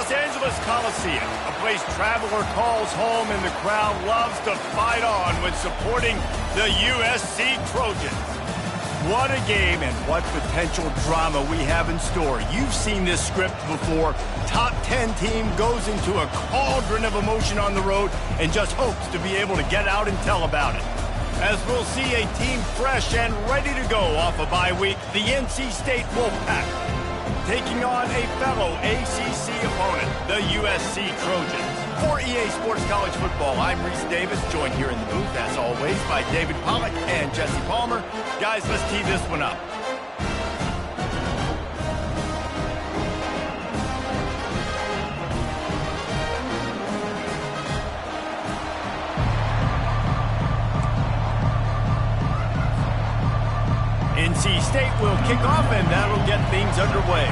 Los Angeles Coliseum, a place traveler calls home and the crowd loves to fight on when supporting the USC Trojans. What a game and what potential drama we have in store. You've seen this script before. Top 10 team goes into a cauldron of emotion on the road and just hopes to be able to get out and tell about it. As we'll see a team fresh and ready to go off a bye week, the NC State Wolfpack, taking on a fellow ACC opponent, the USC Trojans. For EA Sports College Football, I'm Reese Davis, joined here in the booth, as always, by David Pollack and Jesse Palmer. Guys, let's tee this one up. NC State will kick off, and that'll get things underway.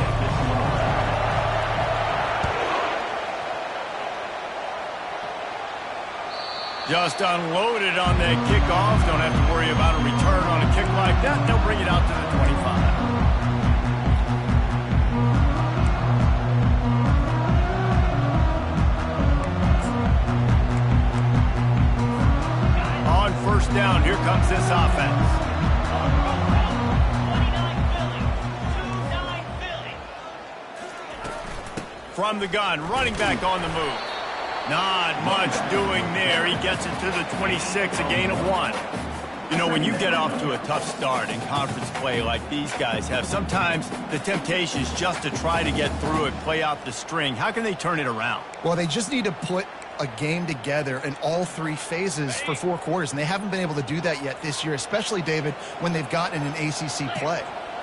Just unloaded on that kickoff. Don't have to worry about a return on a kick like that. They'll bring it out to the 25. On first down, here comes this offense. From the gun, running back on the move. Not much doing there. He gets it to the 26, a gain of 1. You know, when you get off to a tough start in conference play like these guys have, sometimes the temptation is just to try to get through it, play out the string. How can they turn it around? Well, they just need to put a game together in all 3 phases for 4 quarters, and they haven't been able to do that yet this year, especially, David, when they've gotten an ACC play.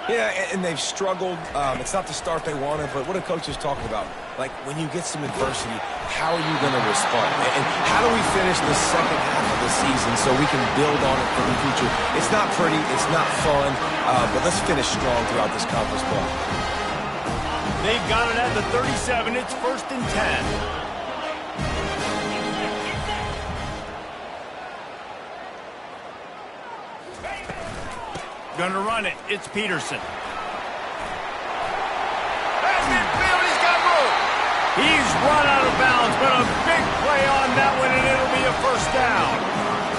Yeah, and they've struggled. It's not the start they wanted, but what a coach is talking about. Like, when you get some adversity, how are you going to respond? And how do we finish the second half of the season so we can build on it for the future? It's not pretty, it's not fun, but let's finish strong throughout this conference play. They've got it at the 37. It's 1st and 10. Gonna run it. It's Peterson. That's midfield. He's got room. He's run out of bounds, but a big play on that one, and it'll be a first down.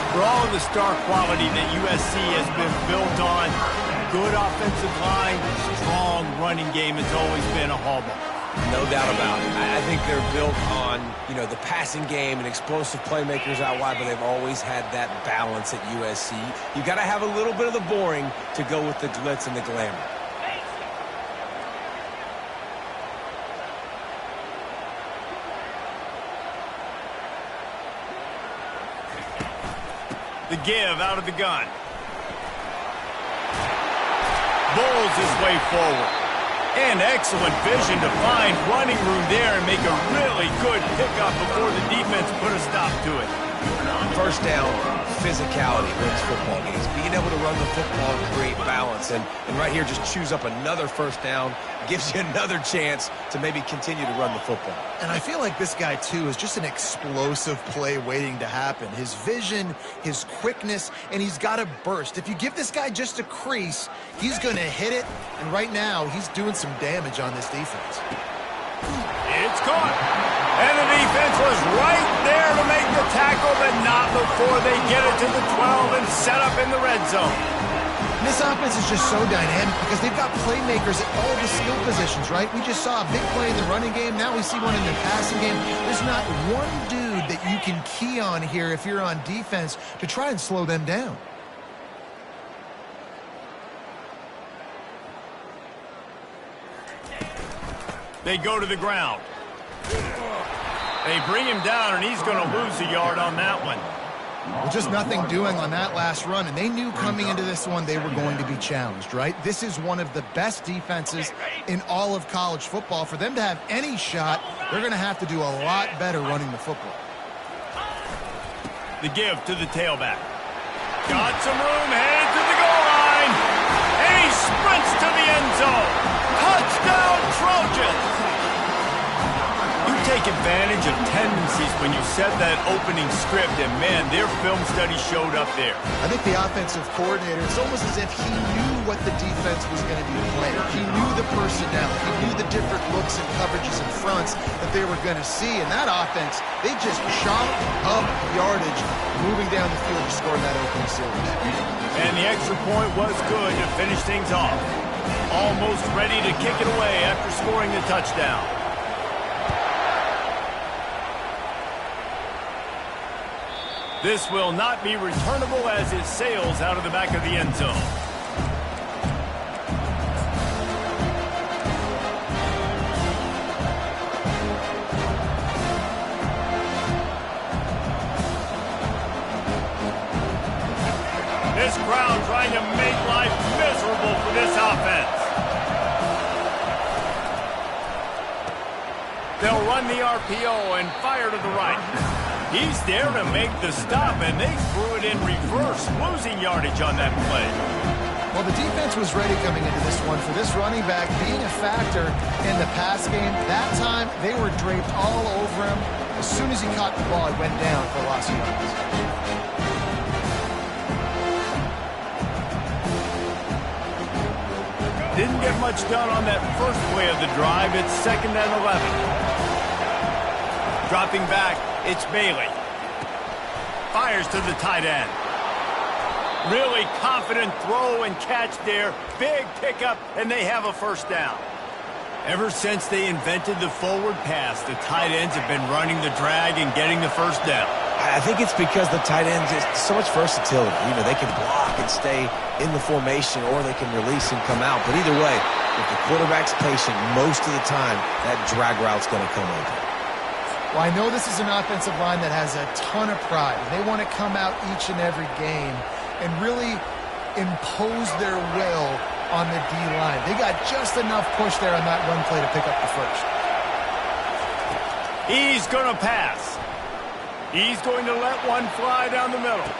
For all of the star quality that USC has been built on, good offensive line, strong running game has always been a hallmark. No doubt about it. I think they're built on, the passing game and explosive playmakers out wide, but they've always had that balance at USC. You've got to have a little bit of the boring to go with the glitz and the glamour. The give out of the gun. Bulls his way forward. And excellent vision to find running room there and make a really good pickup before the defense put a stop to it. First down, physicality wins football games. Being able to run the football and create balance. And right here, just choose up another first down. Gives you another chance to maybe continue to run the football. And I feel like this guy, too, is just an explosive play waiting to happen. His vision, his quickness, and he's got a burst. If you give this guy just a crease, he's going to hit it. And right now, he's doing some damage on this defense. It's caught. And the defense was right there to make the tackle, but not before they get it to the 12 and set up in the red zone. This offense is just so dynamic because they've got playmakers at all the skill positions, right? We just saw a big play in the running game. Now we see one in the passing game. There's not one dude that you can key on here if you're on defense to try and slow them down. They go to the ground. They bring him down, and he's going to lose a yard on that one. Well, just nothing doing on that last run, and they knew coming into this one they were going to be challenged, right? This is one of the best defenses in all of college football. For them to have any shot, they're going to have to do a lot better running the football. The give to the tailback. Got some room, headed to the goal line, and he sprints to the end zone. Touchdown, Trojans! You take advantage of tendencies when you set that opening script, and man, their film study showed up there. I think the offensive coordinator, it's almost as if he knew what the defense was going to be playing. He knew the personnel. He knew the different looks and coverages and fronts that they were going to see. And that offense, they just chopped up yardage moving down the field to score that opening series. And the extra point was good to finish things off. Almost ready to kick it away after scoring the touchdown. This will not be returnable as it sails out of the back of the end zone. This crowd trying to make life miserable for this offense. They'll run the RPO and fire to the right. He's there to make the stop, and they threw it in reverse, losing yardage on that play. Well, the defense was ready coming into this one for this running back being a factor in the pass game. That time, they were draped all over him. As soon as he caught the ball, it went down for loss of yards. Didn't get much done on that first play of the drive. It's 2nd and 11. Dropping back, it's Bailey. Fires to the tight end. Really confident throw and catch there. Big pickup, and they have a first down. Ever since they invented the forward pass, the tight ends have been running the drag and getting the first down. I think it's because the tight ends, it's so much versatility. You know, they can block and stay in the formation, or they can release and come out. But either way, if the quarterback's patient most of the time, that drag route's going to come open. Well, I know this is an offensive line that has a ton of pride. They want to come out each and every game and really impose their will on the D-line. They got just enough push there on that run play to pick up the first. He's going to pass. He's going to let one fly down the middle.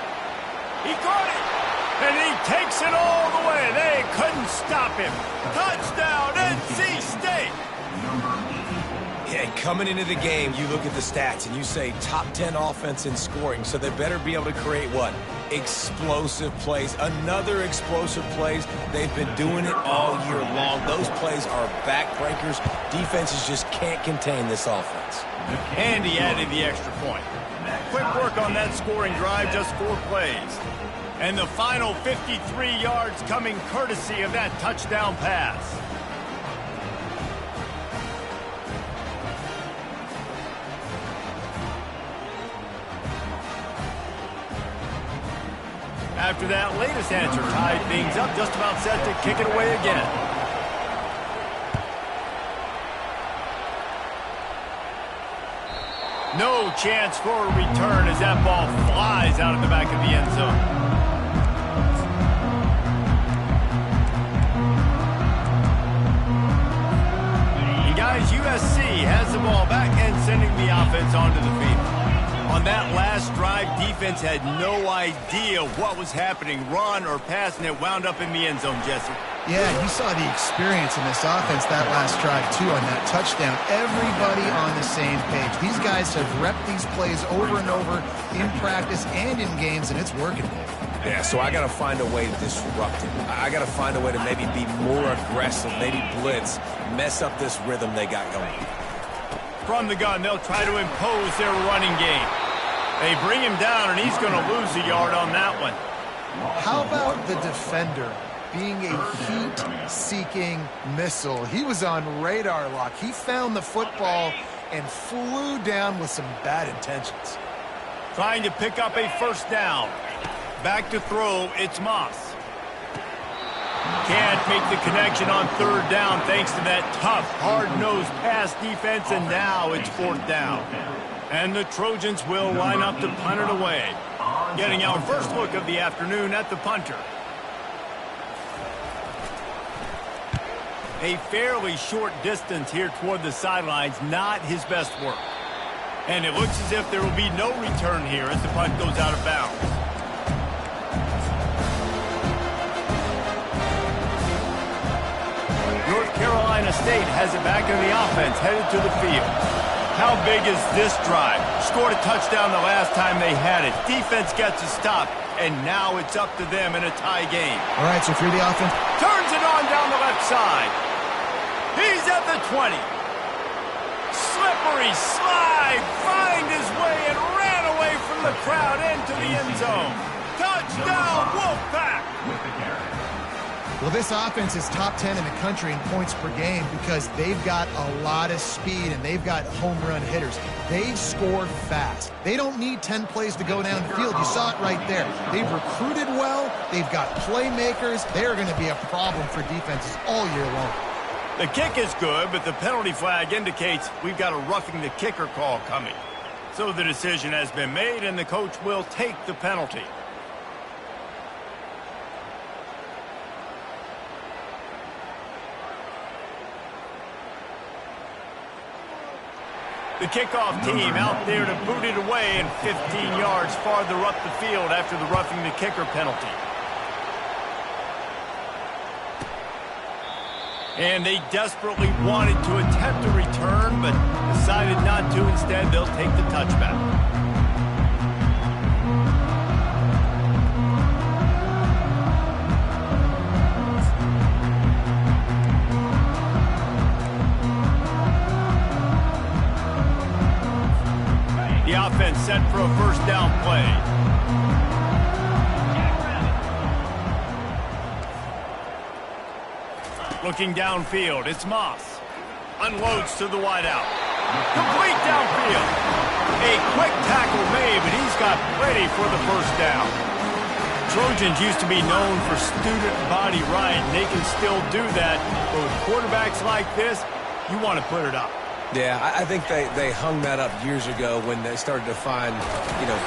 He caught it, and he takes it all the way. They couldn't stop him. Touchdown, NC State. Yeah, coming into the game, you look at the stats and you say top 10 offense in scoring, so they better be able to create what? Explosive plays. Another explosive plays. They've been doing it all year long. Those plays are backbreakers. Defenses just can't contain this offense. And he added the extra point. Quick work on that scoring drive, just 4 plays. And the final 53 yards coming courtesy of that touchdown pass. After that latest answer tied things up, just about set to kick it away again. No chance for a return as that ball flies out of the back of the end zone. And guys, USC has the ball back and sending the offense onto the field. On that last drive, defense had no idea what was happening, run or pass, and it wound up in the end zone, Jesse. Yeah, you saw the experience in this offense that last drive, too, on that touchdown. Everybody on the same page. These guys have repped these plays over and over in practice and in games, and it's working, Dave. Yeah, so I got to find a way to disrupt it. I got to find a way to maybe be more aggressive, maybe blitz, mess up this rhythm they got going. From the gun, they'll try to impose their running game. They bring him down, and he's going to lose a yard on that one. How about the defender being a heat-seeking missile? He was on radar lock. He found the football and flew down with some bad intentions. Trying to pick up a first down. Back to throw, it's Moss. Can't make the connection on 3rd down thanks to that tough, hard-nosed pass defense, and now it's 4th down. And the Trojans will line up to punt it away. Getting our first look of the afternoon at the punter. A fairly short distance here toward the sidelines, not his best work. And it looks as if there will be no return here as the punt goes out of bounds. North Carolina State has it back in the offense, headed to the field. How big is this drive? Scored a touchdown the last time they had it. Defense gets a stop, and now it's up to them in a tie game. All right, so if you're the offense, Turns it on down the left side. He's at the 20. Slippery slide, find his way and ran away from the crowd into the end zone. Touchdown, Wolfpack! well, this offense is top 10 in the country in points per game because they've got a lot of speed and they've got home run hitters. They score fast. They don't need 10 plays to go down the field. You saw it right there. They've recruited well. They've got playmakers. They're going to be a problem for defenses all year long. The kick is good, but the penalty flag indicates we've got a roughing the kicker call coming. So the decision has been made, and the coach will take the penalty. The kickoff team out there to boot it away and 15 yards farther up the field after the roughing the kicker penalty. And they desperately wanted to attempt a return, but decided not to. Instead, they'll take the touchback. The offense set for a first down play. Looking downfield, it's Moss. Unloads to the wideout. Complete downfield. A quick tackle made, but he's got plenty for the first down. Trojans used to be known for student body right, and they can still do that. But with quarterbacks like this, you want to put it up. Yeah, I think they hung that up years ago when they started to find,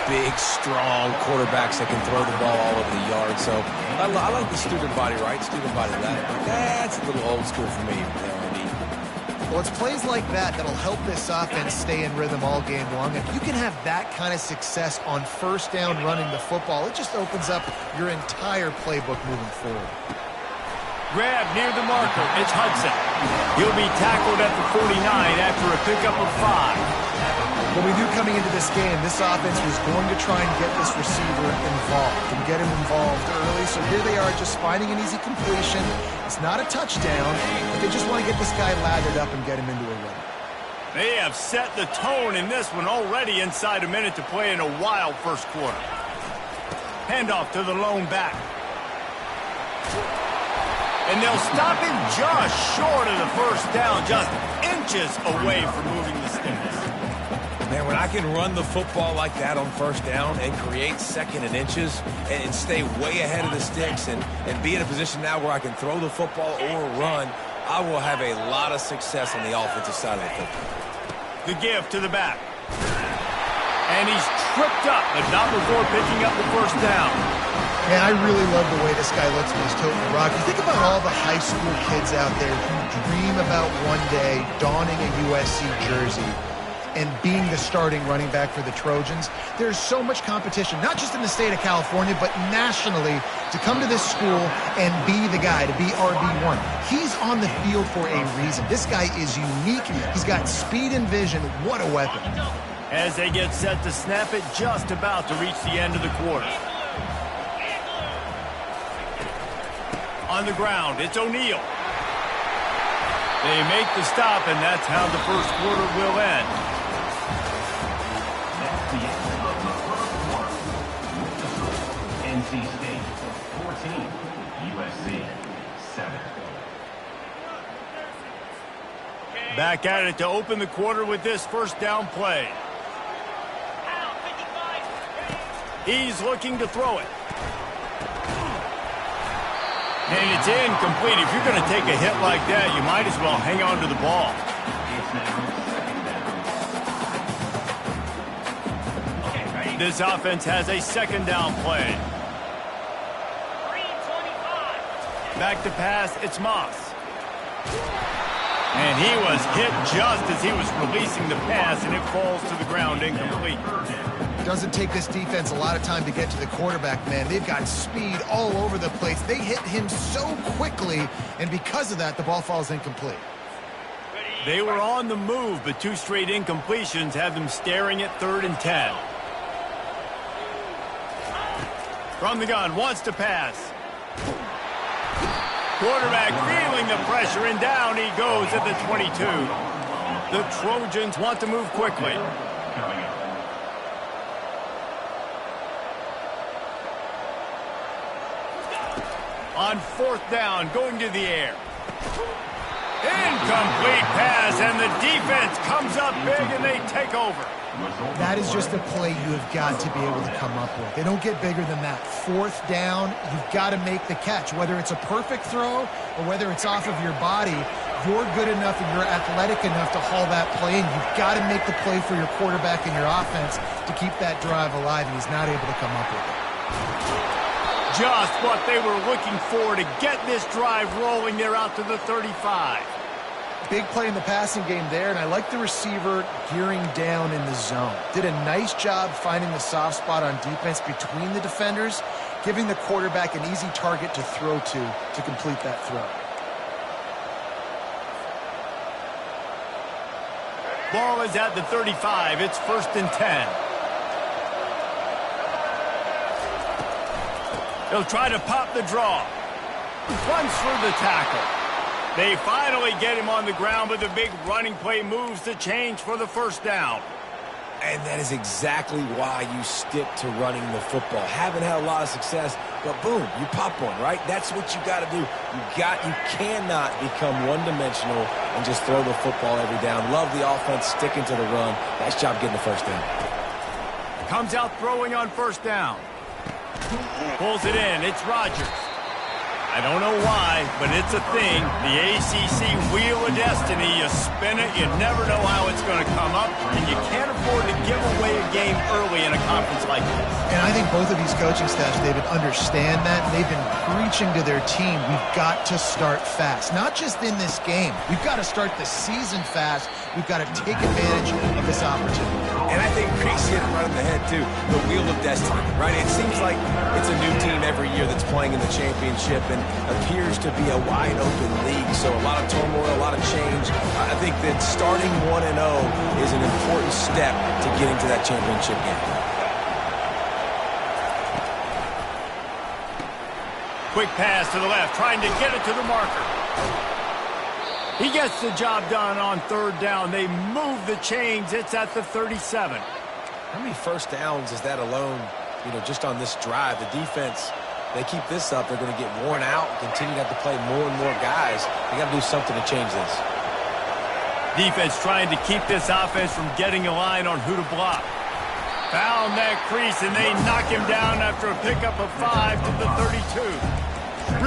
big, strong quarterbacks that can throw the ball all over the yard. So I like the student body right, student body left. That's a little old school for me, Andy. Well, it's plays like that that'll help this offense stay in rhythm all game long. If you can have that kind of success on first down running the football, it just opens up your entire playbook moving forward. Grab near the marker. It's Hudson. He'll be tackled at the 49 after a pickup of 5. Well, we knew coming into this game, this offense was going to try and get this receiver involved and get him involved early. So here they are just finding an easy completion. It's not a touchdown, but they just want to get this guy lathered up and get him into a run. They have set the tone in this one already inside a minute to play in a wild first quarter. Handoff to the lone back. And they'll stop him just short of the first down, just inches away from moving the sticks. Man, when I can run the football like that on first down and create second and inches and stay way ahead of the sticks and be in a position now where I can throw the football or run, I will have a lot of success on the offensive side of the football. The give to the back. And he's tripped up, but not before picking up the first down. Man, I really love the way this guy looks when he's toting the rock. You think about all the high school kids out there who dream about one day donning a USC jersey and being the starting running back for the Trojans. There's so much competition, not just in the state of California, but nationally, to come to this school and be the guy, to be RB1. He's on the field for a reason. This guy is unique. He's got speed and vision. What a weapon. As they get set to snap it, just about to reach the end of the quarter. On the ground, it's O'Neal. They make the stop, and that's how the first quarter will end. That's the end of the first quarter. NC State 14, USC 7. Back at it to open the quarter with this first down play. He's looking to throw it. And it's incomplete. If you're going to take a hit like that, you might as well hang on to the ball. This offense has a second down play. Back to pass, it's Moss. And he was hit just as he was releasing the pass, and it falls to the ground incomplete. Doesn't take this defense a lot of time to get to the quarterback, man. They've got speed all over the place. They hit him so quickly, and because of that, the ball falls incomplete. They were on the move, but 2 straight incompletions have them staring at 3rd and 10. From the gun, wants to pass. Quarterback feeling the pressure, and down he goes at the 22. The Trojans want to move quickly. On 4th down, going to the air. Incomplete pass, and the defense comes up big, and they take over. That is just a play you have got to be able to come up with. They don't get bigger than that. 4th down, you've got to make the catch. Whether it's a perfect throw or whether it's off of your body, you're good enough and you're athletic enough to haul that play in. You've got to make the play for your quarterback and your offense to keep that drive alive, and he's not able to come up with it. Just what they were looking for to get this drive rolling. They're out to the 35. Big play in the passing game there, and I like the receiver gearing down in the zone. Did a nice job finding the soft spot on defense between the defenders, giving the quarterback an easy target to throw to complete that throw. Ball is at the 35. It's 1st and 10. He'll try to pop the draw. Runs through the tackle. They finally get him on the ground, but the big running play moves the change for the 1st down. And that is exactly why you stick to running the football. Haven't had a lot of success, but boom, you pop one, right? That's what you got to do. You cannot become one-dimensional and just throw the football every down. Love the offense sticking to the run. Nice job getting the 1st down. Comes out throwing on 1st down. Pulls it in. It's Rodgers. I don't know why, but it's a thing. The ACC Wheel of Destiny. You spin it, you never know how it's going to come up, and you can't afford to give away a game early in a conference like this. And I think both of these coaching staffs, David, understand that, and they've been preaching to their team, we've got to start fast. Not just in this game. We've got to start the season fast. We've got to take advantage of this opportunity. And I think Grace hit it right on the head, too. The Wheel of Destiny, right? It seems like it's a new team every year that's playing in the championship and appears to be a wide-open league. So a lot of turmoil, a lot of change. I think that starting 1-0 is an important step to getting to that championship game. Quick pass to the left, trying to get it to the marker. He gets the job done on 3rd down. They move the chains. It's at the 37. How many 1st downs is that alone, just on this drive? The defense, they keep this up, they're going to get worn out, continue to have to play more and more guys. They got to do something to change this. Defense trying to keep this offense from getting a line on who to block. Found that crease, and they knock him down after a pickup of 5 to the 32.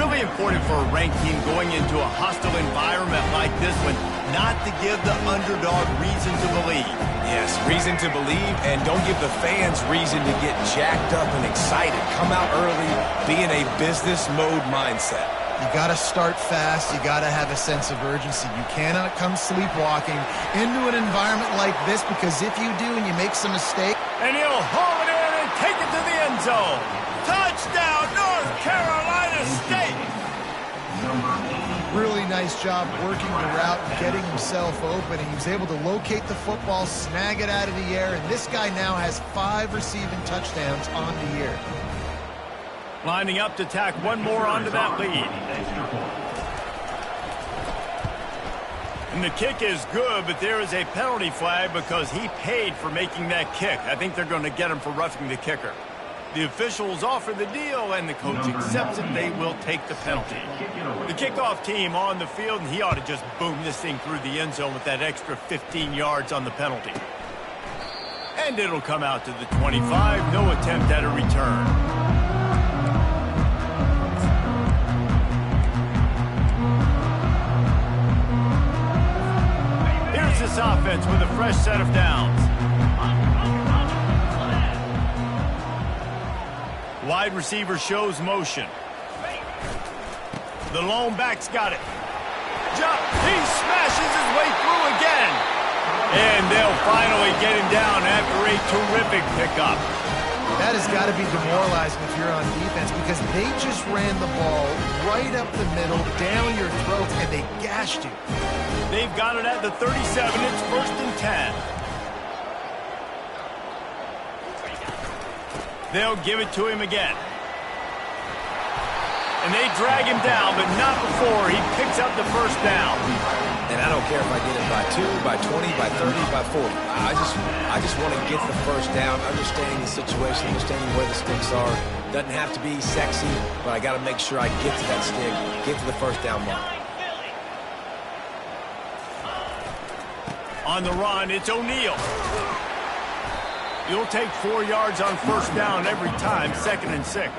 Really important for a ranked team going into a hostile environment like this one not to give the underdog reason to believe. Yes, reason to believe, and don't give the fans reason to get jacked up and excited. Come out early, be in a business mode mindset. You got to start fast. You got to have a sense of urgency. You cannot come sleepwalking into an environment like this, because if you do and you make some mistake. And he'll haul it in and take it to the end zone. Touchdown, North Carolina State! Really nice job working the route and getting himself open. And he was able to locate the football, snag it out of the air, and this guy now has 5 receiving touchdowns on the year. Lining up to tack one more onto that lead. And the kick is good, but there is a penalty flag because he paid for making that kick. I think they're going to get him for roughing the kicker. The officials offer the deal, and the coach accepts it. They will take the penalty. The kickoff team on the field, and he ought to just boom this thing through the end zone with that extra 15 yards on the penalty. And it'll come out to the 25. No attempt at a return. Here's this offense with a fresh set of downs. Wide receiver shows motion. The lone back's got it. Jump. He smashes his way through again. And they'll finally get him down after a terrific pickup. That has got to be demoralizing if you're on defense because they just ran the ball right up the middle, down your throat, and they gashed you. They've got it at the 37. It's 1st and 10. They'll give it to him again. And they drag him down, but not before he picks up the first down. And I don't care if I get it by 2, by 20, by 30, by 40. I just want to get the first down, understanding the situation, understanding where the sticks are. Doesn't have to be sexy, but I got to make sure I get to that stick, get to the first down mark. On the run, it's O'Neal. You'll take 4 yards on first down every time, 2nd and 6.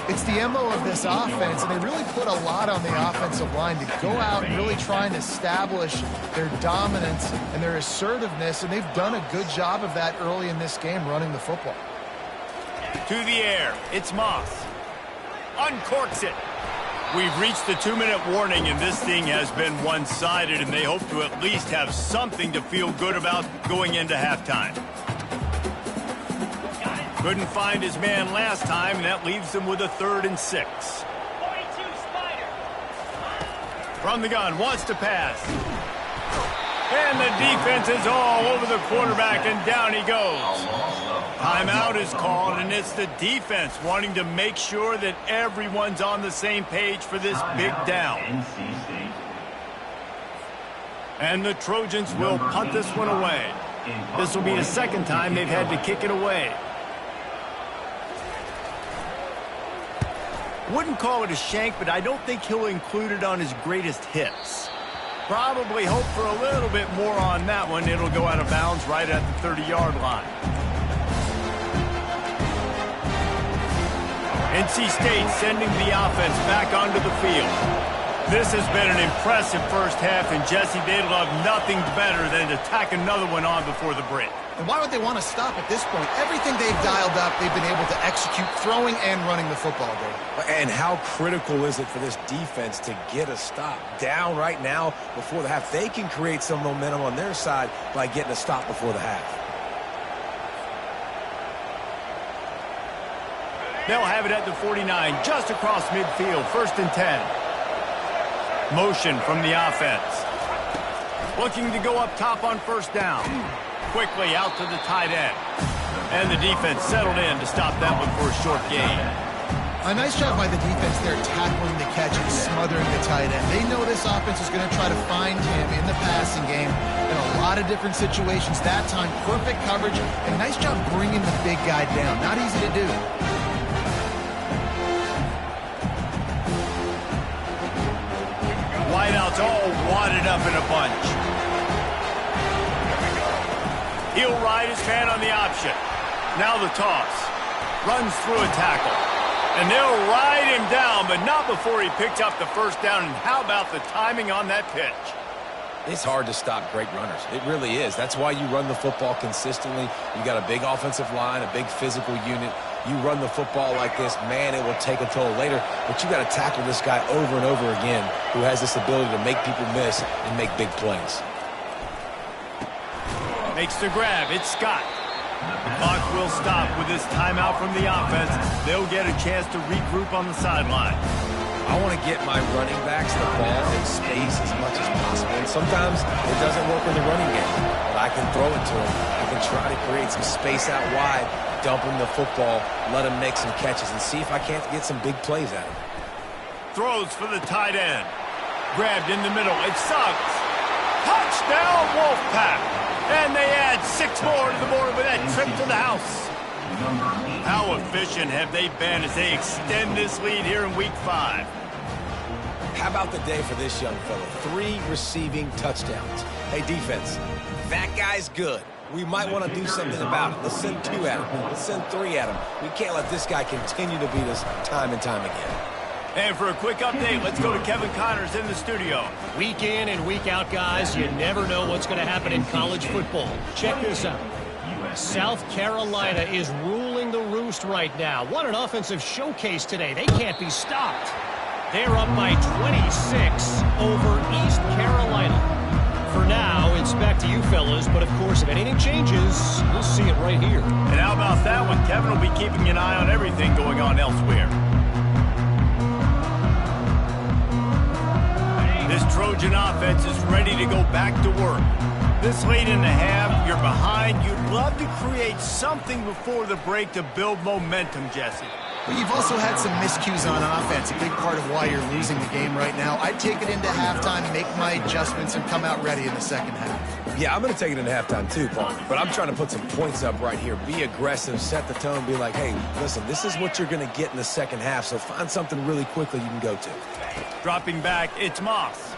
It's the MO of this offense, and they really put a lot on the offensive line to go out and really try and establish their dominance and their assertiveness, and they've done a good job of that early in this game running the football. To the air, it's Moss. Uncorks it. We've reached the 2-minute warning, and this thing has been one-sided, and they hope to at least have something to feel good about going into halftime. Couldn't find his man last time, and that leaves them with a 3rd and 6. 42 Spider. From the gun, wants to pass. And the defense is all over the quarterback, and down he goes. Timeout is called, and it's the defense wanting to make sure that everyone's on the same page for this big down. And the Trojans will punt this one away. This will be the 2nd time they've had to kick it away. Wouldn't call it a shank, but I don't think he'll include it on his greatest hits. Probably hope for a little bit more on that one. It'll go out of bounds right at the 30-yard line. NC State sending the offense back onto the field. This has been an impressive first half, and Jesse, they'd love nothing better than to tack another one on before the break. And why would they want to stop at this point? Everything they've dialed up, they've been able to execute throwing and running the football, Dave. And how critical is it for this defense to get a stop? Down right now before the half. They can create some momentum on their side by getting a stop before the half. They'll have it at the 49, just across midfield, 1st and 10. Motion from the offense. Looking to go up top on first down. Quickly out to the tight end. And the defense settled in to stop that one for a short gain. A nice job by the defense there tackling the catch and smothering the tight end. They know this offense is going to try to find him in the passing game in a lot of different situations. That time, perfect coverage, and nice job bringing the big guy down. Not easy to do. Wideouts all wadded up in a bunch. He'll ride his man on the option. Now the toss. Runs through a tackle. And they'll ride him down, but not before he picked up the first down. And how about the timing on that pitch? It's hard to stop great runners. It really is. That's why you run the football consistently. You got a big offensive line, a big physical unit. You run the football like this, man, it will take a toll later. But you got to tackle this guy over and over again who has this ability to make people miss and make big plays. Makes the grab. It's Scott. The clock will stop with this timeout from the offense. They'll get a chance to regroup on the sideline. I want to get my running backs the ball in space as much as possible. And sometimes it doesn't work in the running game, but I can throw it to him. I can try to create some space out wide, dump him the football, let him make some catches, and see if I can't get some big plays out of him. Throws for the tight end. Grabbed in the middle. It's Suggs. Touchdown, Wolfpack. And they add 6 more to the board with that trip to the house. How efficient have they been as they extend this lead here in Week 5? How about the day for this young fella? 3 receiving touchdowns. Hey, defense, that guy's good. We might want to do something about it. Let's send 2 at him. Let's send 3 at him. We can't let this guy continue to beat us time and time again. And for a quick update, let's go to Kevin Connors in the studio. Week in and week out, guys, you never know what's going to happen in college football. Check this out. South Carolina is ruling the roost right now. What an offensive showcase today. They can't be stopped. They're up by 26 over East Carolina. For now, it's back to you fellas, but of course, if anything changes, we'll see it right here. And how about that one. Kevin will be keeping an eye on everything going on elsewhere. This Trojan offense is ready to go back to work. This late in the half, you're behind. You'd love to create something before the break to build momentum, Jesse. But you've also had some miscues on offense, a big part of why you're losing the game right now. I'd take it into halftime, make my adjustments, and come out ready in the second half. Yeah, I'm going to take it into halftime too, Paul. But I'm trying to put some points up right here. Be aggressive, set the tone, be like, hey, listen, this is what you're going to get in the second half, so find something really quickly you can go to. Dropping back, it's Moss.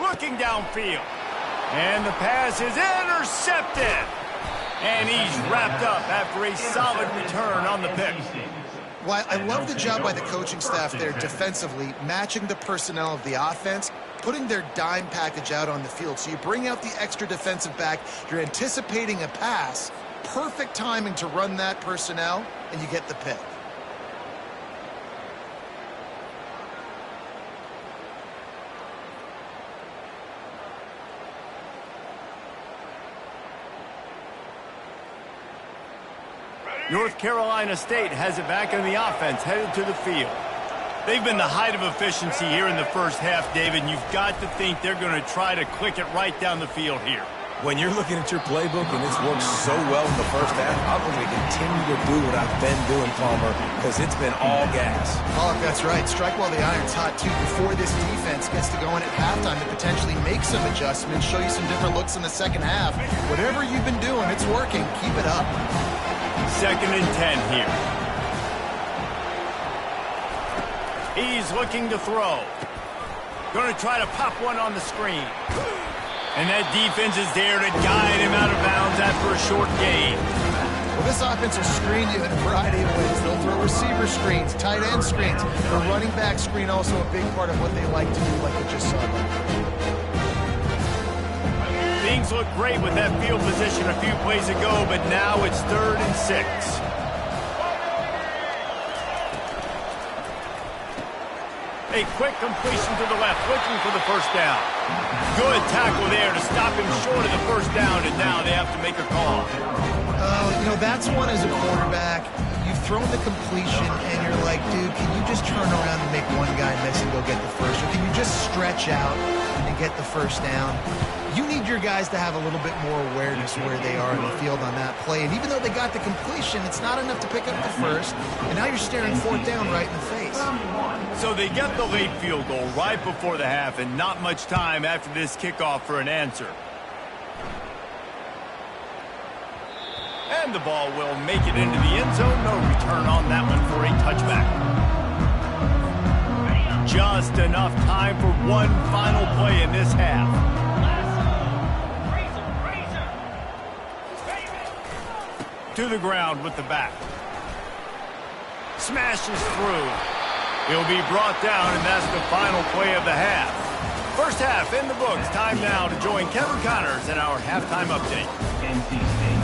Looking downfield. And the pass is intercepted. And he's wrapped up after a solid return on the pick. Well, I love the job by the coaching staff there defensively, matching the personnel of the offense, putting their dime package out on the field. So you bring out the extra defensive back, you're anticipating a pass, perfect timing to run that personnel, and you get the pick. North Carolina State has it back in the offense, headed to the field. They've been the height of efficiency here in the first half, David, and you've got to think they're going to try to click it right down the field here. When you're looking at your playbook and it's worked so well in the first half, I'm going to continue to do what I've been doing, Palmer, because it's been all gas. Oh, that's right. Strike while the iron's hot, too, before this defense gets to go in at halftime to potentially make some adjustments, show you some different looks in the second half. Whatever you've been doing, it's working. Keep it up. 2nd and 10 here. He's looking to throw. Going to try to pop one on the screen. And that defense is there to guide him out of bounds after a short gain. Well, this offense will screen you in a variety of ways. They'll throw receiver screens, tight end screens. The running back screen also a big part of what they like to do, like you just saw. Things look great with that field position a few plays ago, but now it's 3rd and 6. A quick completion to the left, looking for the first down. Good tackle there to stop him short of the first down, and now they have to make a call. You know, that's one as a quarterback. You've thrown the completion, and you're like, dude, can you just turn around and make one guy miss and go get the first? Or can you just stretch out and get the first down? You need your guys to have a little bit more awareness where they are in the field on that play. And even though they got the completion, it's not enough to pick up the first. And now you're staring 4th down right in the face. So they get the late field goal right before the half, and not much time after this kickoff for an answer. And the ball will make it into the end zone. No return on that one for a touchback. Just enough time for one final play in this half. To the ground with the back. Smashes through. He'll be brought down, and that's the final play of the half. First half in the books. Time now to join Kevin Connors in our halftime update. NC State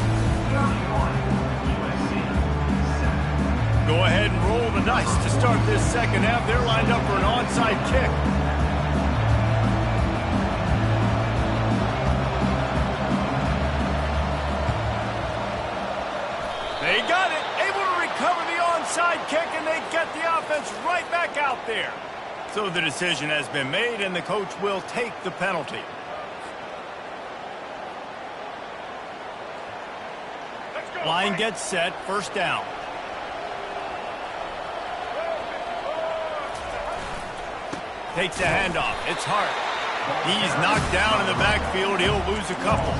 31, USC 7. Go ahead and roll the dice to start this second half. They're lined up for an onside kick. They got it, able to recover the onside kick, and they get the offense right back out there. So the decision has been made, and the coach will take the penalty. Line gets set, first down. Takes a handoff, it's Hart. He's knocked down in the backfield, he'll lose a couple.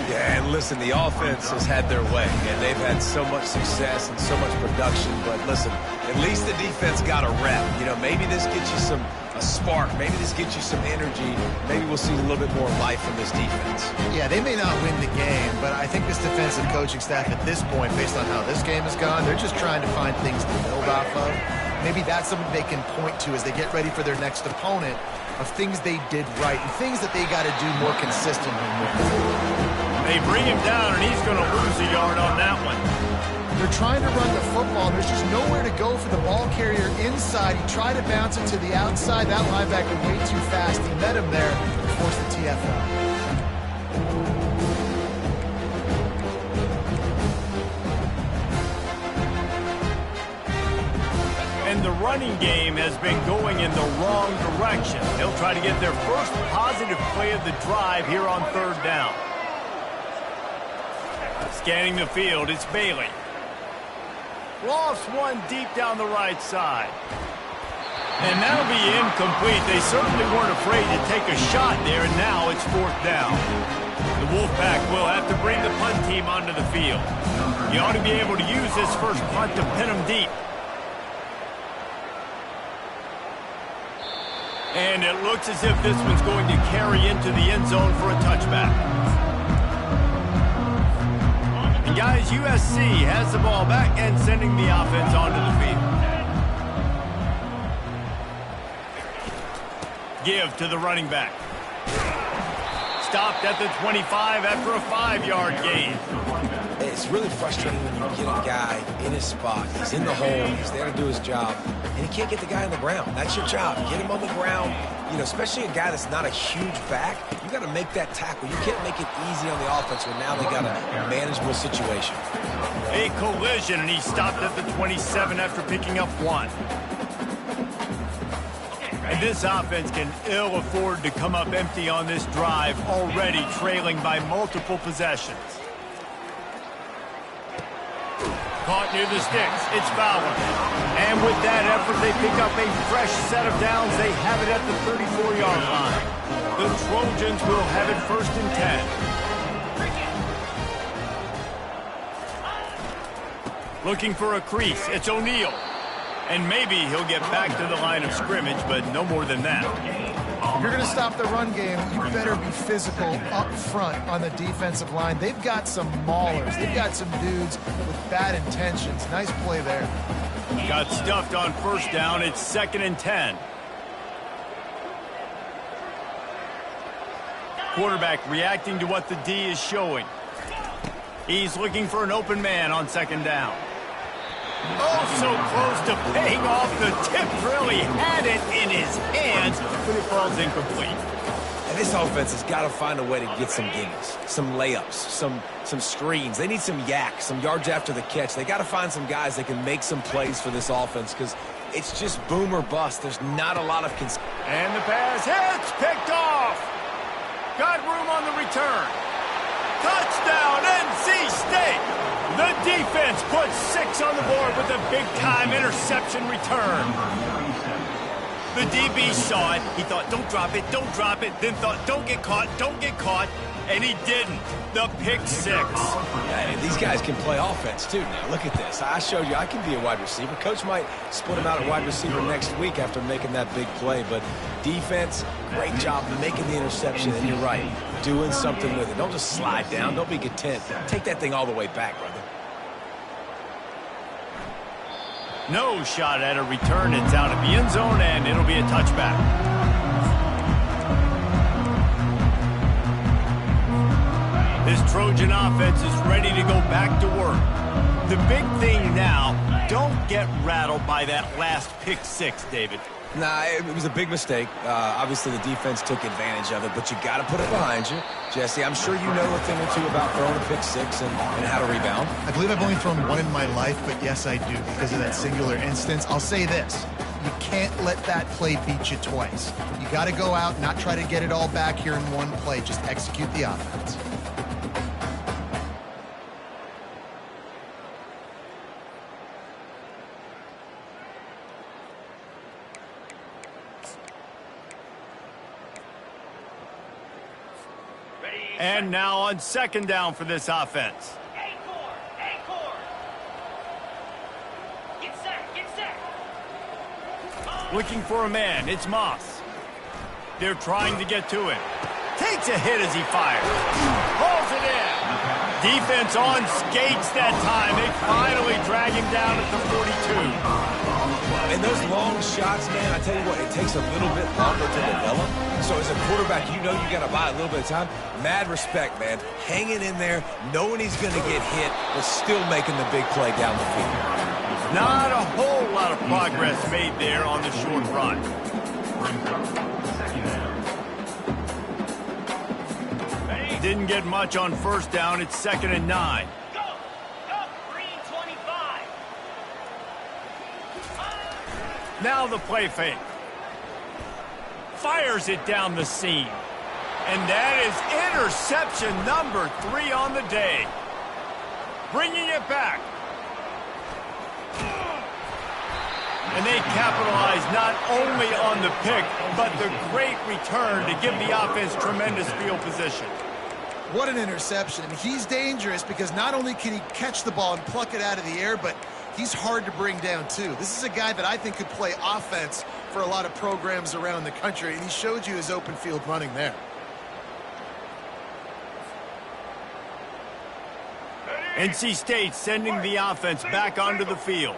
Yeah, and listen, the offense has had their way, and they've had so much success and so much production. But listen, at least the defense got a rep. You know, maybe this gets you a spark. Maybe this gets you some energy. Maybe we'll see a little bit more life from this defense. Yeah, they may not win the game, but I think this defensive coaching staff at this point, based on how this game has gone, they're just trying to find things to build off of. Maybe that's something they can point to as they get ready for their next opponent, of things they did right and things that they got to do more consistently. They bring him down, and he's going to lose a yard on that one. They're trying to run the football. There's just nowhere to go for the ball carrier inside. He tried to bounce it to the outside. That linebacker way too fast. He met him there and forced the TFL. running game has been going in the wrong direction. They'll try to get their first positive play of the drive here on third down. Scanning the field, it's Bailey. Lofts one deep down the right side. And that'll be incomplete. They certainly weren't afraid to take a shot there, and now it's fourth down. The Wolfpack will have to bring the punt team onto the field. You ought to be able to use this first punt to pin them deep. And it looks as if this one's going to carry into the end zone for a touchback. And guys, USC has the ball back and sending the offense onto the field. Give to the running back. Stopped at the 25 after a 5-yard gain. It's really frustrating when you get a guy in his spot. He's in the hole. He's there to do his job. And he can't get the guy on the ground. That's your job. Get him on the ground. You know, especially a guy that's not a huge back. You got to make that tackle. You can't make it easy on the offense when now they got a manageable situation. A collision, and he stopped at the 27 after picking up 1. And this offense can ill afford to come up empty on this drive, already trailing by multiple possessions. Caught near the sticks. It's Fowler. And with that effort, they pick up a fresh set of downs. They have it at the 34-yard line. The Trojans will have it first and 10. Looking for a crease. It's O'Neal. And maybe he'll get back to the line of scrimmage, but no more than that. If you're going to stop the run game, you better be physical up front on the defensive line. They've got some maulers. They've got some dudes with bad intentions. Nice play there. Got stuffed on first down. It's 2nd and 10. Quarterback reacting to what the D is showing. He's looking for an open man on 2nd down. Oh, so close to paying off. The tip really had it in his hands, but it falls incomplete. And this offense has got to find a way to get some gimmies, some layups, some screens. They need some yak, some yards after the catch. They got to find some guys that can make some plays for this offense because it's just boom or bust. There's not a lot of And the pass hits, picked off. Got room on the return. Touchdown, NC State. The defense puts 6 on the board with a big-time interception return. The DB saw it. He thought, don't drop it, don't drop it. Then thought, don't get caught, and he didn't. The pick 6. Yeah, these guys can play offense, too. Now, look at this. I showed you I can be a wide receiver. Coach might split him out at wide receiver next week after making that big play. But defense, great job making the interception. And you're right, doing something with it. Don't just slide down. Don't be content. Take that thing all the way back, brother. No shot at a return. It's out of the end zone, and it'll be a touchback. This Trojan offense is ready to go back to work. The big thing now, don't get rattled by that last pick 6, David. Nah, it was a big mistake. Obviously, the defense took advantage of it, but you got to put it behind you. Jesse, I'm sure you know a thing or two about throwing a pick 6 and how to rebound. I believe I've only thrown one in my life, but yes, I do because of that singular instance. I'll say this. You can't let that play beat you twice. You got to go out, not try to get it all back here in one play. Just execute the offense. And now on 2nd down for this offense. Acorn. Get set. Looking for a man. It's Moss. They're trying to get to him. Takes a hit as he fires. Pulls it in. Defense on skates that time. They finally drag him down at the 42. And those long shots, man, I tell you what, it takes a little bit longer to develop. So as a quarterback, you know you got to buy a little bit of time. Mad respect, man. Hanging in there, knowing he's going to get hit, but still making the big play down the field. Not a whole lot of progress made there on the short run. Didn't get much on first down. It's 2nd and 9. Now the play fake. Fires it down the seam. And that is interception number 3 on the day. Bringing it back. And they capitalize not only on the pick, but the great return to give the offense tremendous field position. What an interception. He's dangerous because not only can he catch the ball and pluck it out of the air, but he's hard to bring down too. This is a guy that I think could play offense for a lot of programs around the country, and he showed you his open field running there. NC State sending the offense back onto the field.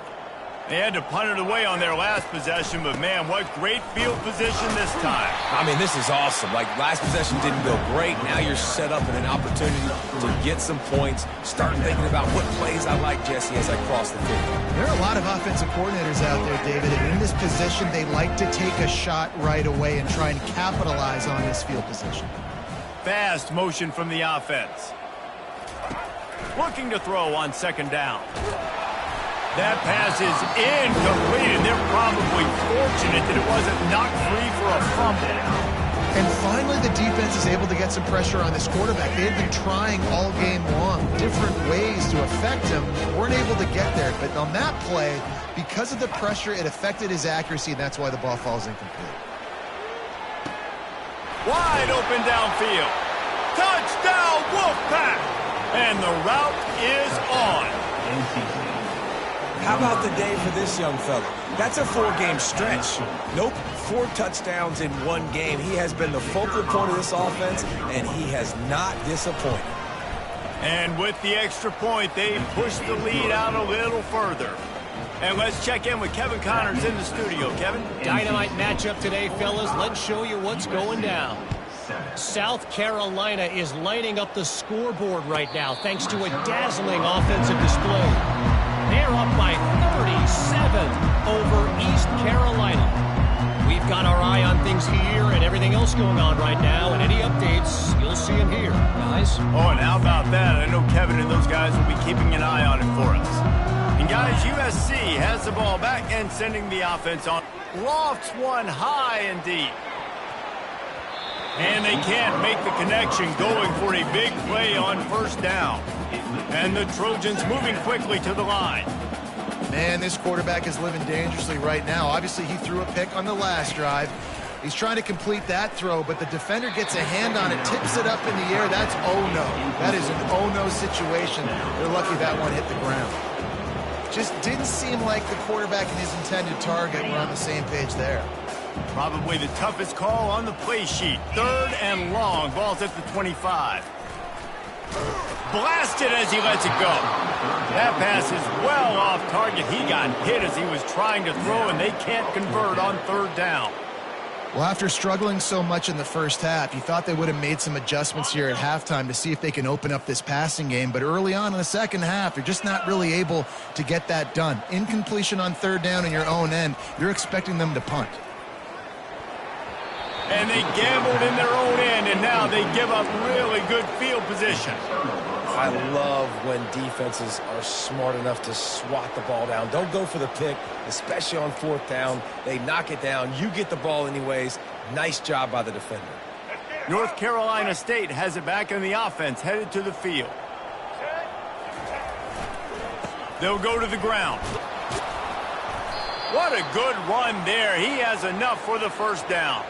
They had to punt it away on their last possession, but man, what great field position this time. I mean, this is awesome. Like, last possession didn't go great. Now you're set up in an opportunity to get some points. Start thinking about what plays I like, Jesse, as I cross the field. There are a lot of offensive coordinators out there, David, and in this position, they like to take a shot right away and try and capitalize on this field position. Fast motion from the offense. Looking to throw on second down. That pass is incomplete, and they're probably fortunate that it wasn't knocked free for a fumble. And finally, the defense is able to get some pressure on this quarterback. They've been trying all game long different ways to affect him. Weren't able to get there, but on that play, because of the pressure, it affected his accuracy, and that's why the ball falls incomplete. Wide open downfield. Touchdown, Wolfpack! And the route is on. How about the day for this young fella? That's a 4-game stretch. Nope, 4 touchdowns in 1 game. He has been the focal point of this offense, and he has not disappointed. And with the extra point, they push the lead out a little further. And let's check in with Kevin Connors in the studio. Kevin? Dynamite matchup today, fellas. Let's show you what's going down. South Carolina is lighting up the scoreboard right now thanks to a dazzling offensive display. They're up by 37 over East Carolina. We've got our eye on things here and everything else going on right now, and any updates, you'll see them here, guys. Oh, and how about that? I know Kevin and those guys will be keeping an eye on it for us. And guys, USC has the ball back and sending the offense on. Lofts one high and deep. And they can't make the connection, going for a big play on first down. And the Trojans moving quickly to the line. Man, this quarterback is living dangerously right now. Obviously, he threw a pick on the last drive. He's trying to complete that throw, but the defender gets a hand on it, tips it up in the air. That's oh-no. That is an oh-no situation. They're lucky that one hit the ground. Just didn't seem like the quarterback and his intended target were on the same page there. Probably the toughest call on the play sheet. 3rd and long. Ball's at the 25. Blasted as he lets it go. That pass is well off target. He got hit as he was trying to throw, and they can't convert on 3rd down. Well, after struggling so much in the first half, you thought they would have made some adjustments here at halftime to see if they can open up this passing game. But early on in the second half, you're just not really able to get that done. Incompletion on 3rd down in your own end, you're expecting them to punt. And they gambled in their own end, and now they give up really good field position. I love when defenses are smart enough to swat the ball down. Don't go for the pick, especially on 4th down. They knock it down. You get the ball anyways. Nice job by the defender. North Carolina State has it back in the offense, headed to the field. They'll go to the ground. What a good run there. He has enough for the first down.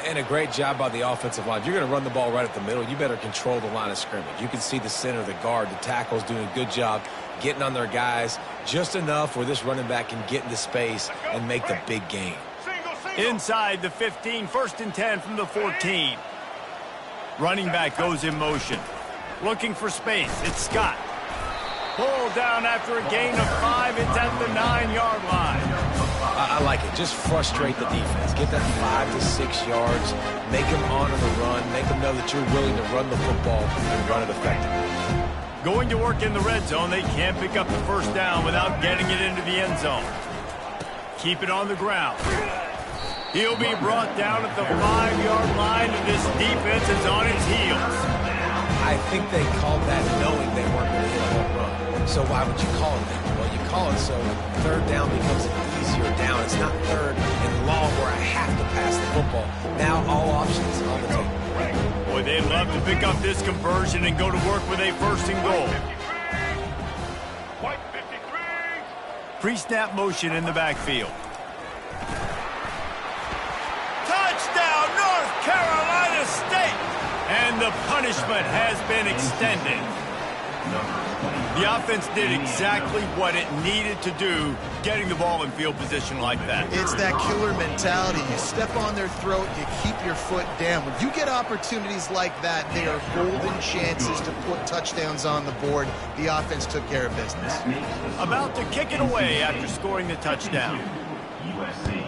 And a great job by the offensive line. If you're going to run the ball right at the middle, you better control the line of scrimmage. You can see the center, the guard, the tackles doing a good job getting on their guys just enough where this running back can get into space and make the big gain. Inside the 15, 1st and 10 from the 14. Running back goes in motion. Looking for space. It's Scott. Pulled down after a gain of 5. It's at the 9-yard line. I like it. Just frustrate the defense. Get that 5 to 6 yards. Make them honor the run. Make them know that you're willing to run the football and run it effectively. Going to work in the red zone. They can't pick up the first down without getting it into the end zone. Keep it on the ground. He'll be brought down at the 5-yard line, and this defense is on its heels. I think they called that knowing they weren't going to hit a home run. So why would you call it that? Well, you call it so third down becomes an easier down. It's not third and long where I have to pass the football. Now all options on the table. Boy, they'd love to pick up this conversion and go to work with a first and goal. White 53. Pre-snap motion in the backfield. Touchdown, North Carolina State! And the punishment has been extended. The offense did exactly what it needed to do, getting the ball in field position like that. It's that killer mentality. You step on their throat, you keep your foot down. When you get opportunities like that, they are golden chances to put touchdowns on the board. The offense took care of business. About to kick it away after scoring the touchdown. USC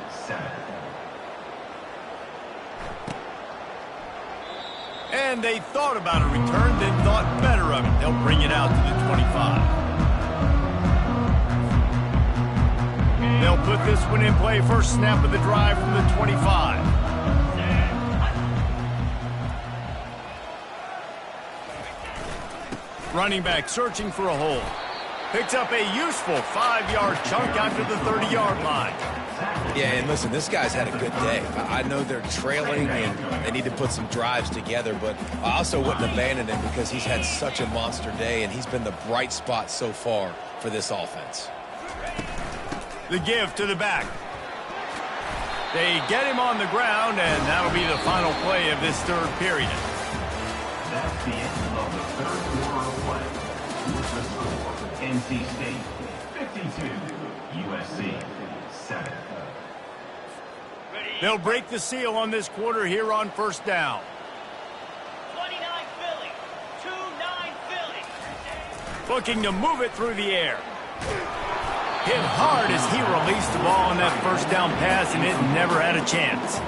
7. And they thought about a return, then thought better of it. They'll bring it out to the 25. They'll put this one in play. First snap of the drive from the 25. Running back searching for a hole. Picks up a useful 5-yard chunk after the 30-yard line. Yeah, and listen, this guy's had a good day. I know they're trailing and they need to put some drives together, but I also wouldn't abandon him because he's had such a monster day and he's been the bright spot so far for this offense. The give to the back. They get him on the ground, and that'll be the final play of this third period. That's the end of the third quarter of play. With the score, NC State 52, USC 7. They'll break the seal on this quarter here on first down. 29 Philly. 2-9 Philly. Looking to move it through the air. Hit hard as he released the ball on that first down pass, and it never had a chance.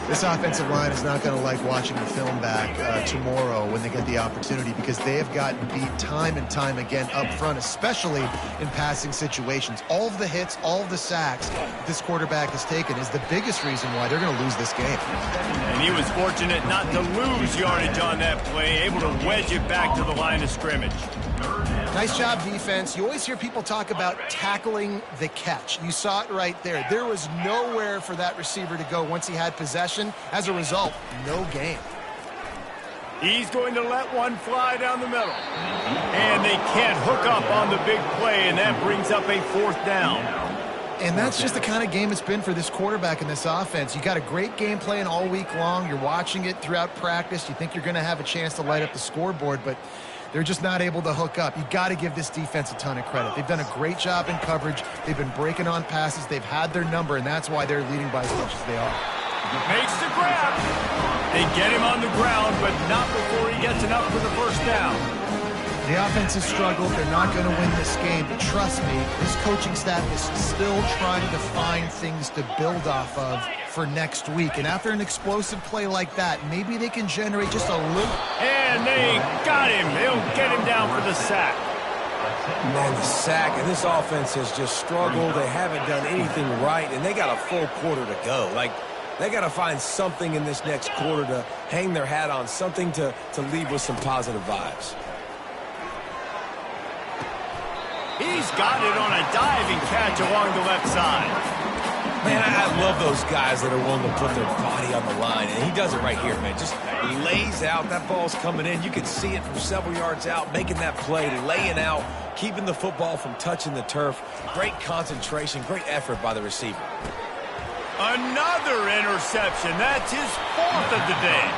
This offensive line is not going to like watching the film back tomorrow when they get the opportunity because they have gotten beat time and time again up front, especially in passing situations. All of the hits, all of the sacks this quarterback has taken is the biggest reason why they're going to lose this game. And he was fortunate not to lose yardage on that play, able to wedge it back to the line of scrimmage. Nice job, defense. You always hear people talk about tackling the catch. You saw it right there. There was nowhere for that receiver to go once he had possession. As a result, no gain. He's going to let one fly down the middle. And they can't hook up on the big play, and that brings up a fourth down. And that's just the kind of game it's been for this quarterback and this offense. You got a great game plan all week long. You're watching it throughout practice. You think you're going to have a chance to light up the scoreboard, but they're just not able to hook up. You got to give this defense a ton of credit. They've done a great job in coverage. They've been breaking on passes. They've had their number, and that's why they're leading by as much as they are. Makes the grab. They get him on the ground, but not before he gets enough for the first down. The offense has struggled. They're not going to win this game, but trust me, this coaching staff is still trying to find things to build off of for next week. And after an explosive play like that, maybe they can generate just a little. And they got him. They'll get him down for the sack. Man, the sack, and this offense has just struggled. They haven't done anything right, and they got a full quarter to go. Like, they got to find something in this next quarter to hang their hat on, something to leave with some positive vibes. He's got it on a diving catch along the left side. Man, I love those guys that are willing to put their body on the line, and he does it right here, man. Just lays out. That ball's coming in. You can see it from several yards out, making that play, laying out, keeping the football from touching the turf. Great concentration, great effort by the receiver. Another interception. That's his fourth of the day.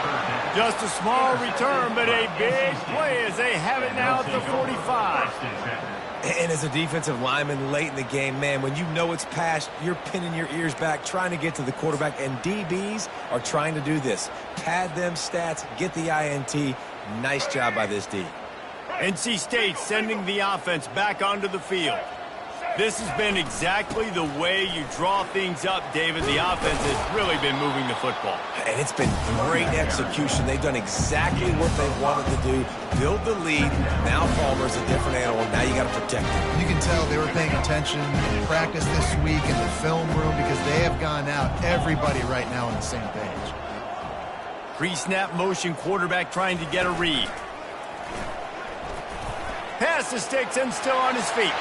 Just a small return, but a big play as they have it now at the 45. And as a defensive lineman late in the game, man, when you know it's past, you're pinning your ears back, trying to get to the quarterback, and DBs are trying to do this. Pad them stats, get the INT. Nice job by this D. NC State sending the offense back onto the field. This has been exactly the way you draw things up, David. The offense has really been moving the football. And it's been great execution. They've done exactly what they wanted to do. Build the lead. Now Palmer's a different animal. Now you got to protect him. You can tell they were paying attention in practice this week in the film room because they have gone out, everybody right now on the same page. Pre-snap motion, quarterback trying to get a read. Past the sticks and still on his feet.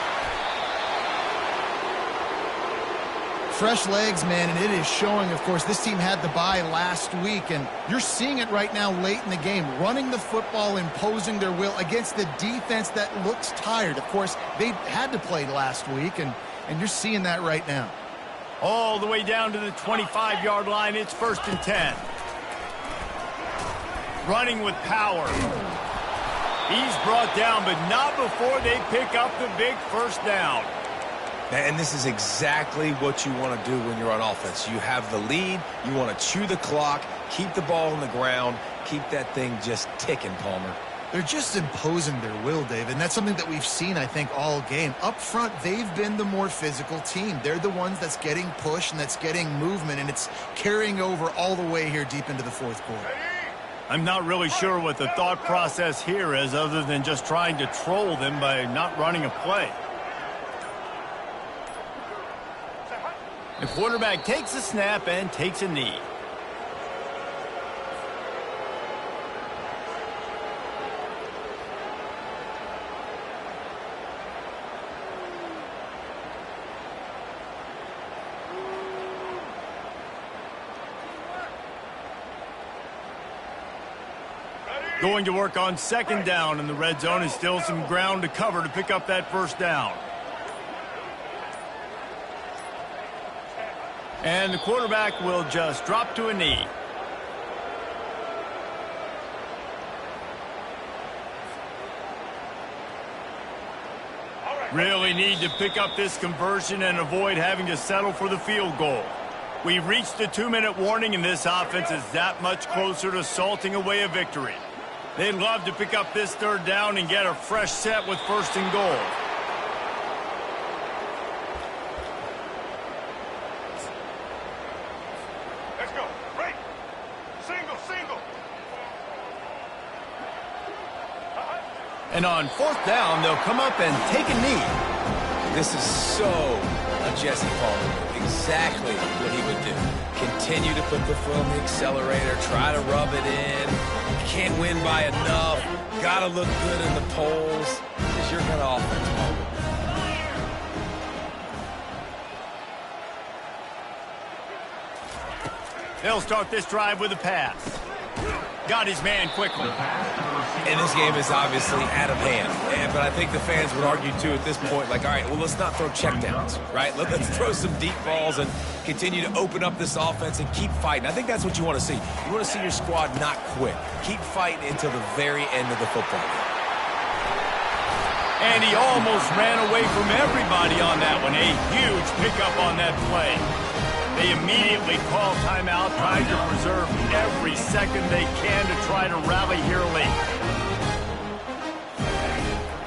Fresh legs, man, and it is showing. Of course, this team had the bye last week, and you're seeing it right now late in the game, running the football, imposing their will against the defense that looks tired. Of course, they had to play last week, and you're seeing that right now. All the way down to the 25-yard line. It's 1st and 10. Running with power. He's brought down, but not before they pick up the big first down. And this is exactly what you want to do when you're on offense. You have the lead. You want to chew the clock, keep the ball on the ground, keep that thing just ticking, Palmer. They're just imposing their will, David, and that's something that we've seen, I think, all game. Up front, they've been the more physical team. They're the ones that's getting pushed and that's getting movement, and it's carrying over all the way here deep into the fourth quarter. I'm not really sure what the thought process here is other than just trying to troll them by not running a play. The quarterback takes a snap and takes a knee. Going to work on 2nd down in the red zone, and still some ground to cover to pick up that first down. And the quarterback will just drop to a knee. Really need to pick up this conversion and avoid having to settle for the field goal. We've reached the 2-minute warning, and this offense is that much closer to salting away a victory. They'd love to pick up this 3rd down and get a fresh set with 1st and goal. Let's go. Break. Single. And on 4th down, they'll come up and take a knee. This is so a Jesse Palmer move. Exactly what he would do. Continue to put the foot on the accelerator, try to rub it in. Can't win by enough. Gotta look good in the polls. This is your kind of offense, Palmer. They'll start this drive with a pass. Got his man quickly. And this game is obviously out of hand. But I think the fans would argue, too, at this point, like, all right, well, let's not throw checkdowns, right? Let's throw some deep balls and continue to open up this offense and keep fighting. I think that's what you want to see. You want to see your squad not quit. Keep fighting until the very end of the football game. And he almost ran away from everybody on that one. A huge pickup on that play. They immediately call timeout, trying to preserve every second they can to try to rally here late.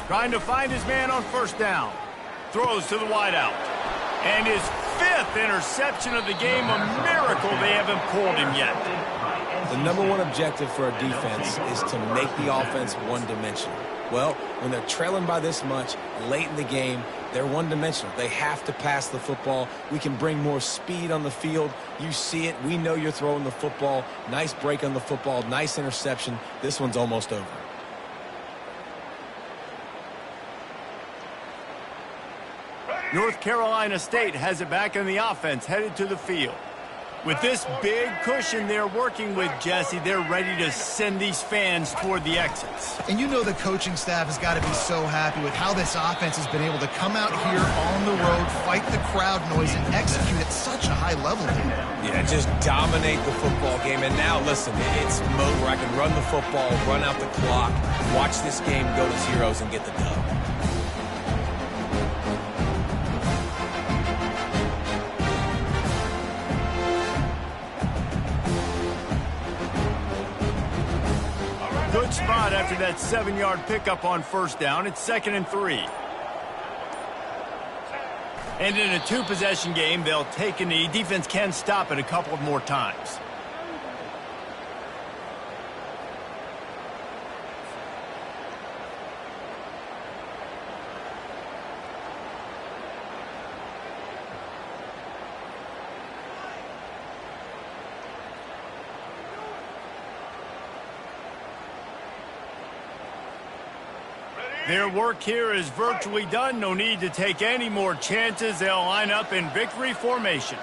Trying to find his man on 1st down. Throws to the wideout. And his 5th interception of the game, a miracle they haven't pulled him yet. The #1 objective for a defense is to make the offense one-dimensional. Well, when they're trailing by this much late in the game, they're one-dimensional. They have to pass the football. We can bring more speed on the field. You see it. We know you're throwing the football. Nice break on the football. Nice interception. This one's almost over. North Carolina State has it back in the offense, headed to the field. With this big cushion they're working with, Jesse, they're ready to send these fans toward the exits. And you know the coaching staff has got to be so happy with how this offense has been able to come out here on the road, fight the crowd noise, and execute at such a high level. Yeah, just dominate the football game. And now, listen, it's mode where I can run the football, run out the clock, watch this game go to zeros and get the dub. Good spot after that 7-yard pickup on 1st down. It's 2nd and 3. And in a 2-possession game, they'll take a knee. Defense can stop it a couple of more times. Their work here is virtually done. No need to take any more chances. They'll line up in victory formation.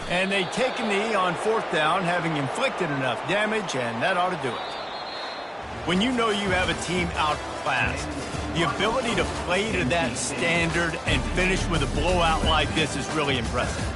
And they take a knee on 4th down, having inflicted enough damage, and that ought to do it. When you know you have a team outclassed, the ability to play to that standard and finish with a blowout like this is really impressive.